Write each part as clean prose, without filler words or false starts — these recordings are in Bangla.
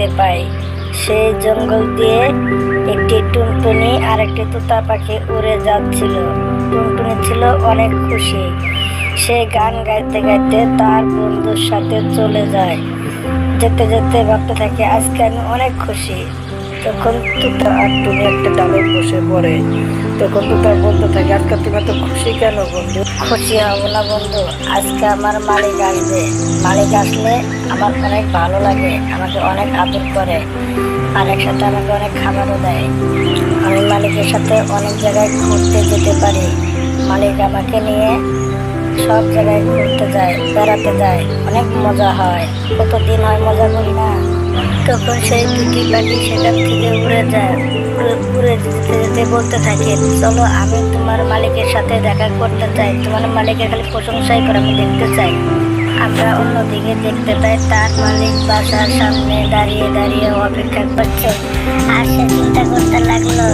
দেখতে পাই। সেই জঙ্গল দিয়ে একটি টুনটুনি আর একটি তোতা পাখি উড়ে যাচ্ছিল। টুনটুনি ছিল অনেক খুশি। সে গান গাইতে গাইতে তার বন্ধুর সাথে চলে যায়। যেতে যেতে ভাবতে থাকে, আজকে আমি অনেক খুশি। তখন তোতা আর টুনি একটা ডালে বসে পড়ে। তখন তোতা বলতে থাকে, আজকে তুমি এত খুশি কেন বন্ধু? খুশি হব না বন্ধু, আজকে আমার মালিক আসবে। মালিক আসলে আমার অনেক ভালো লাগে, আমাকে অনেক আদর করে, আর একসাথে আমাকে অনেক খাবারও দেয়। আমি মালিকের সাথে অনেক জায়গায় ঘুরতে যেতে পারি। মালিক আমাকে নিয়ে সব জায়গায় ঘুরতে যায়, বেড়াতে যায়, অনেক মজা হয়। কতদিন হয় মজা করি না। তখন সেই দুটি পাখি সেখান থেকে উড়ে যায়। উড়ে যেতে যেতে বলতে থাকে, চলো আমি তোমার মালিকের সাথে দেখা করতে চাই। তোমার মালিকের খালি প্রশংসাই করে আমি দেখতে চাই। আমরা অন্যদিকে দেখতে পাই তার মালিক বাসার সামনে দাঁড়িয়ে দাঁড়িয়ে অপেক্ষা করছে। আর সে চিন্তা করতে লাগলো,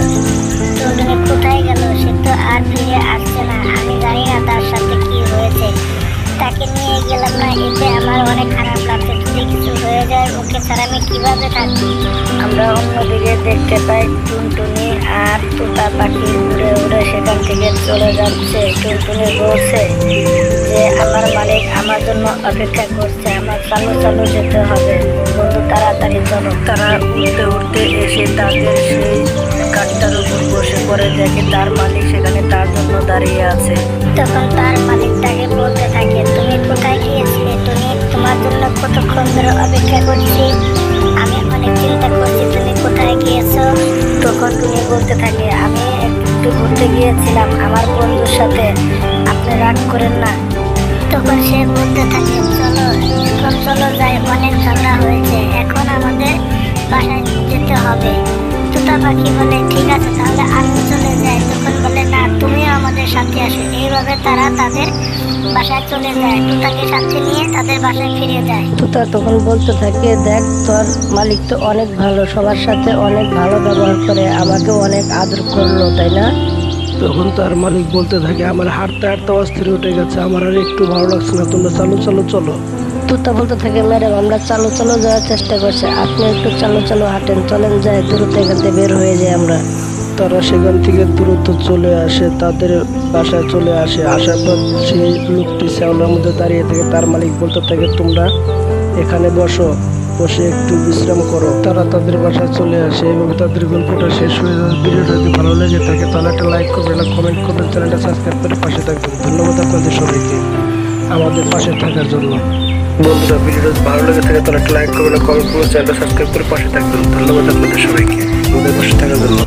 টুনটুনি কোথায় গেল? সে তো আর ফিরে আসছে না। আমি জানি না তার সাথে কি হয়েছে। তাকে নিয়ে গেলাম না, এতে আমার অনেক খারাপ লাগছে। যদি কিছু হয়ে যায়, ওকে ছাড়া আমি কিভাবে থাকি? আমরা অন্যদিকে দেখতে পাই টুনটুনি আর তোতা পাখি উড়ে উড়ে সেখান থেকে চলে যাচ্ছে। টুনটুনি বলছে যে আমার মালিক আমার জন্য অপেক্ষা করছে, আমার চালু চালু যেতে হবে। বন্ধু তাড়াতাড়ি চলো। তারা উঠতে উঠতে এসে তাদের সেই কাঠটার উপর বসে পড়ে, দেখে তার মালিক সেখানে তার জন্য দাঁড়িয়ে আছে। তখন তার মালিক তাকে বলতে থাকে, তুমি কোথায় গিয়েছিলে? তুমি তোমার জন্য কতক্ষণ ধরে অপেক্ষা করছি, আমি অনেক চিন্তা করছি, তুমি কোথায় গিয়েছো? তখন তুমি বলতে থাকে, আমি একটু ঘুরতে গিয়েছিলাম আমার বন্ধুর সাথে, আপনি রাগ করেন না। তখন সে বলতে থাকে, চলো এখন চলো যাই, অনেক ঝগড়া হয়েছে, এখন আমাদের বাসায় যেতে হবে। তোতা পাখি বলে, ঠিক আছে তাহলে আমি চলে যাই। তখন বলে, না তুমিও আমাদের সাথে আসো। এইভাবে তারা তাদের বাসায় চলে যায়। তোতাকে সাথে নিয়ে তাদের বাসায় ফিরে যায়। তোতা তখন বলতে থাকে, দেখ তোর মালিক তো অনেক ভালো, সবার সাথে অনেক ভালো ব্যবহার করে, আমাকেও অনেক আদর করলো, তাই না? তখন তার মালিক বলতে থাকে, আমার হাঁটতে হাঁটতে অস্থির উঠে গেছে, আমার আর একটু ভালো লাগছে না, তোমরা চালু চালু চলো। তোতা বলতে থাকে, ম্যাডাম আমরা চালু চালু যাওয়ার চেষ্টা করছি, আপনি একটু চালু চালু হাঁটেন, চলেন যাই, দ্রুত এখান থেকে বের হয়ে যাই আমরা। তারা সেখান থেকে দ্রুত চলে আসে, তাদের বাসায় চলে আসে। আসার পর সেই লোকটি শ্যাওলার মধ্যে দাঁড়িয়ে থেকে তার মালিক বলতে থাকে, তোমরা এখানে বসো, বসে একটু বিশ্রাম করো। তারা তাদের বাসায় চলে আসে। এবং তাদের গল্পটা শেষ হয়ে যায়। ভিডিওটা যদি ভালো লেগে থাকে তাহলে একটা লাইক করবেন, কমেন্ট করবেন, চ্যানেলটা সাবস্ক্রাইব করে পাশে থাকবেন। ধন্যবাদ আপনাদের সবাইকে আমাদের পাশে থাকার জন্য। বন্ধুরা, ভিডিওটা যদি ভালো লেগে থাকে তাহলে একটা লাইক করবেন, কমেন্ট করবেন, চ্যানেলটা সাবস্ক্রাইব করে পাশে থাকবেন। ধন্যবাদ আপনাদের সবাইকে আমাদের পাশে থাকার জন্য।